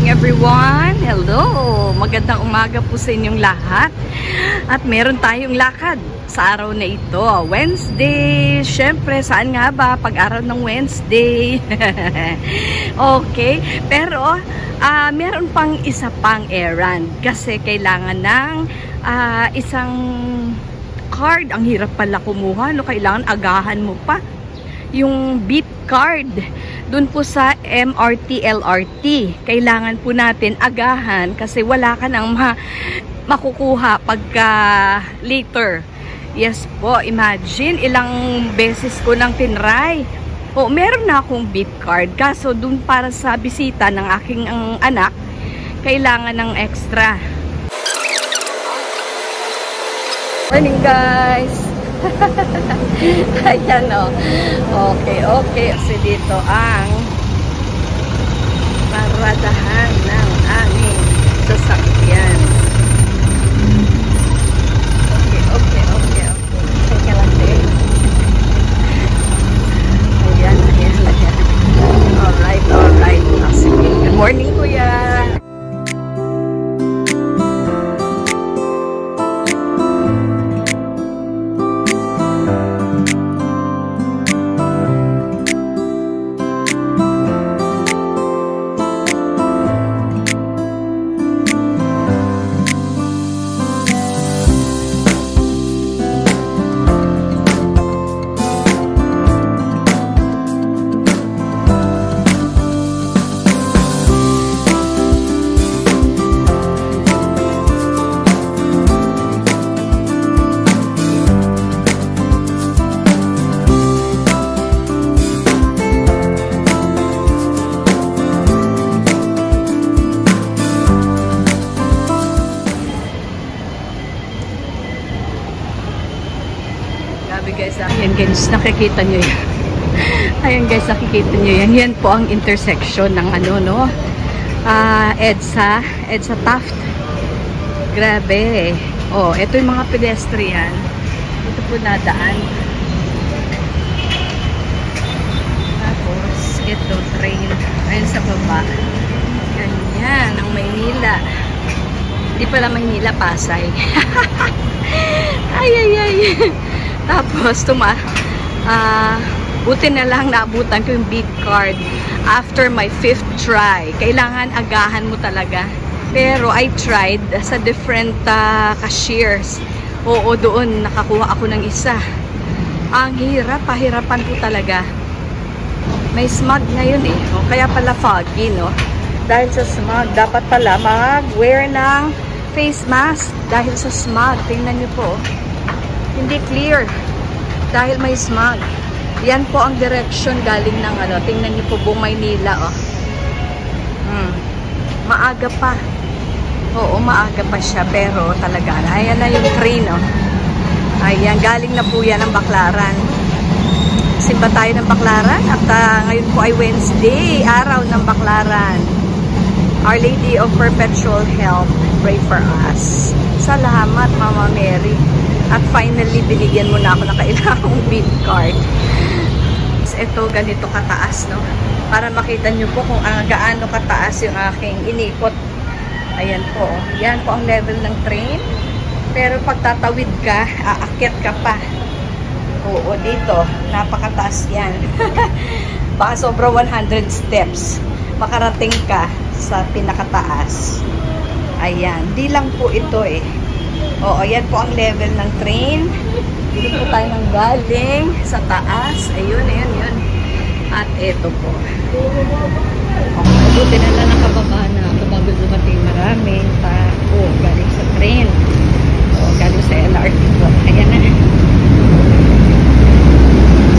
morning everyone! Hello! Magandang umaga po sa inyong lahat. At meron tayong lakad sa araw na ito. Wednesday! Siyempre, saan nga ba pag araw ng Wednesday? Okay. Pero, meron pang isa pang errand. Kasi kailangan ng isang card. Ang hirap pala kumuha. No? Kailangan agahan mo pa. Yung beep card. Doon po sa MRT, LRT. Kailangan po natin agahan kasi wala ka nang makukuha pagka later. Yes po, imagine ilang beses ko nang tinry. O, meron na akong beep card. Kaso doon para sa bisita ng aking anak, kailangan ng extra. Morning guys! Ayan o. Okay. Kasi dito ang paradahan ng aming sasakyan. Okay. Teka lang din. Ayan. Alright. Sige. Good morning, kuya. Ayan guys, nakikita nyo yan. Ayan guys, nakikita nyo yan. Yan po ang intersection ng EDSA Taft. Grabe. Oh, ito yung mga pedestrian. Ito po nadaan. Tapos, ito train. Ayun sa baba. Ganyan, ang Maynila. Hindi pala Maynila, Pasay. Ay. Tapos, buti na lang naabutan ko yung big card after my 5th try. Kailangan agahan mo talaga. Pero I tried sa different cashiers. Oo, doon nakakuha ako ng isa. Ang hirap, pahirapan po talaga. May smog ngayon eh. O, kaya pala foggy, no? Dahil sa smog, dapat pala mag-wear ng face mask dahil sa smog. Tingnan niyo po. Hindi clear dahil may smog. Yan po ang direction galing ng tingnan niyo po buong Maynila maaga pa. Oo, maaga pa siya pero talaga ayan na yung train ayan, galing na po yan ng Baclaran. Simba tayo ng Baclaran at ngayon po ay Wednesday, araw ng Baclaran. Our Lady of Perpetual Help, pray for us. Salamat Mama Mary. At finally, binigyan mo na ako ng kailangang beep card. Ito, ganito kataas, no? Para makita nyo po kung gaano kataas yung aking inikot. Ayan po. Yan po ang level ng train. Pero pag tatawid ka, aakyat ka pa. Oo, dito. Napakataas yan. Baka sobra 100 steps. Makarating ka sa pinakataas. Ayan. Di lang po ito eh. Oo, yan po ang level ng train. Dito po tayo nang galing sa taas. Ayun. At eto po. Okay, buti na lang nakababa na ako bago dumating maraming tao galing sa train. O, galing sa LRT po. Ayan na.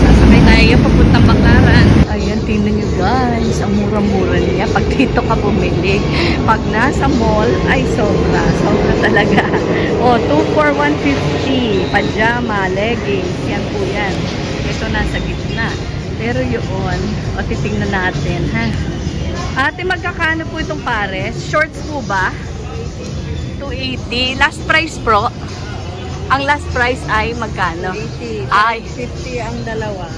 Sasakay tayo papuntang Baclaran. Ayan, tingnan nyo guys. Ang mura-mura niya. Pag dito ka bumili. Pag nasa mall, ay sobra talaga. O, 2 for 150. Pajama, leggings. Yan po yan. Ito nasa gitna. Pero yun, o titingnan natin, ha? Ate, magkakano po itong pares? Shorts po ba? 280. Last price pro? Ang last price ay magkano? 80. Ay. 50 ang dalawa.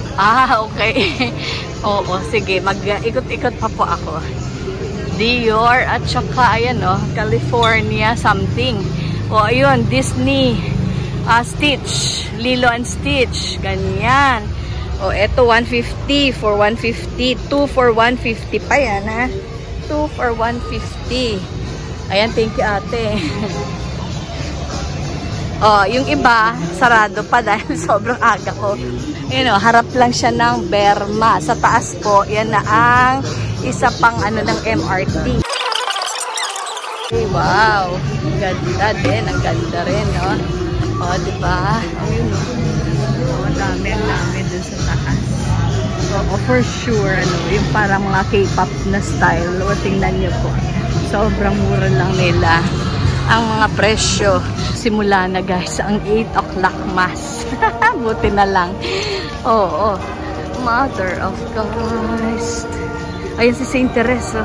Okay. Oo, sige. Mag-ikot-ikot pa po ako. Dior, at saka, ayan o, California something. O, ayun, Disney, Stitch, Lilo and Stitch, ganyan. O, eto, 150 for 150, 2 for 150 pa yan, ha? 2 for 150. Ayan, thank you, ate. O, yung iba, sarado pa dahil sobrang aga ko. Ayan o, harap lang siya ng Berma. Sa taas po, yan na ang isa pang ano ng MRT. Okay, wow. Ganda din. Ang ganda rin, no? O, diba? Ayun, no? O, dami dun sa taas. O, for sure, ano, yung parang mga K-pop na style. O, tingnan niyo po. Sobrang mura lang nila. Ang mga presyo, simula na guys, ang 8 o'clock mass. Buti na lang. Oo. Mother of Christ. Ayun si Saint Teresa.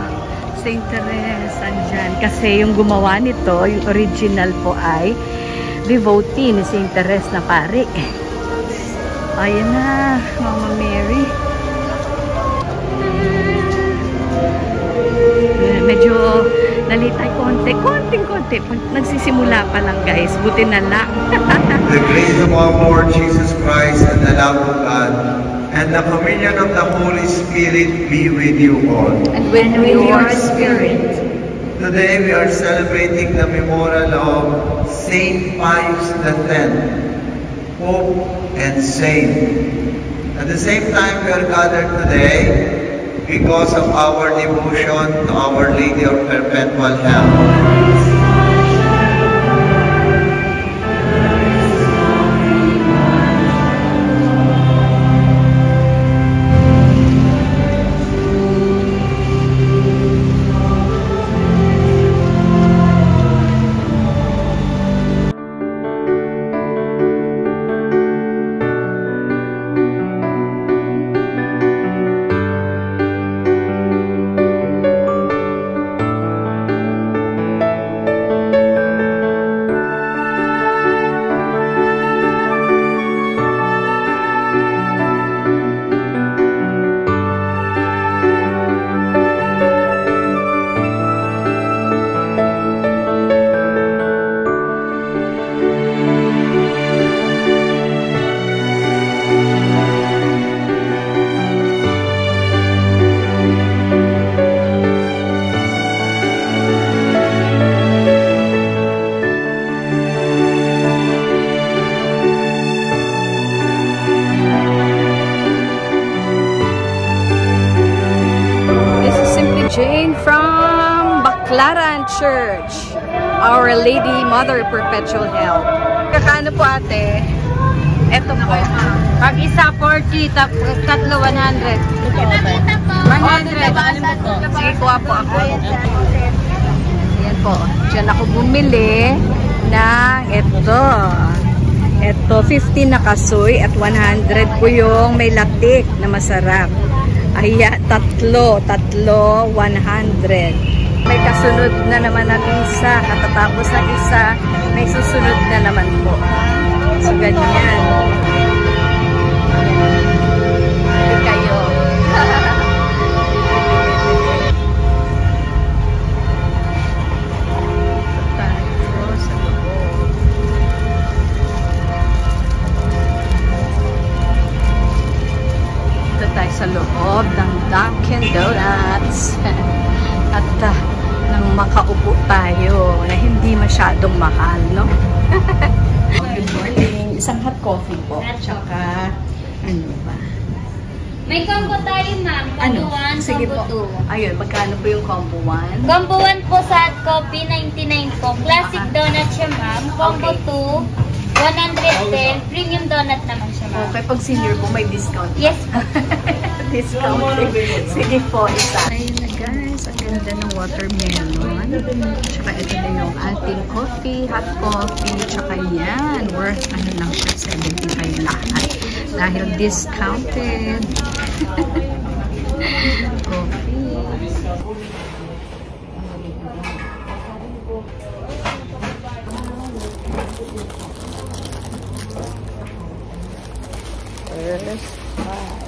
Saint Teresa, andyan. Kasi yung gumawa nito, yung original po ay devotee ni Saint Teresa na pari. Ayun na, Mama Mary. Medyo nalitay konti. Pag nagsisimula pa lang guys, buti na lang. The grace of our Lord Jesus Christ and the love of God and the communion of the Holy Spirit be with you all. And with your spirit. Today we are celebrating the memorial of Saint Pius X, Pope and Saint. At the same time, we are gathered today because of our devotion to Our Lady of Perpetual Help. Jane from Baclaran Church, Our Lady Mother Perpetual Help. Kakano po ate? Eto po. Pag isa 40, tatlo 100. 100. Sige, kuha po ako. Ayan po. Diyan ako bumili ng ito. Ito, 50 na kasoy at 100 po yung may latik na masarap. Ayan, tatlo, 100. May kasunod na naman ng isa. Katatapos ng isa, may susunod na naman po. So, ganyan. Hindi kayo. Sa loob ng Dunkin Donuts at nang makaupo tayo na hindi masyadong mahal, no? Good morning. Isang hot coffee po. Tsaka, ano ba? May combo tayo, ma'am. Combo 1, Sige combo 2. po. Ayun, magkano po yung combo 1? Combo 1 po sa hot coffee, 99 po. Classic donut siya, ma'am. Combo 2, 110. Premium donut naman siya, ma'am. Okay, pag senior po, may discount. Yes po. Discount. Sige po, isa. Ayun na guys, ang ganda ng watermelon. Tsaka ito na yung ating coffee, hot coffee. Tsaka yan, worth ano lang siya, 75 lahat. Dahil discounted. Coffee. First, 5.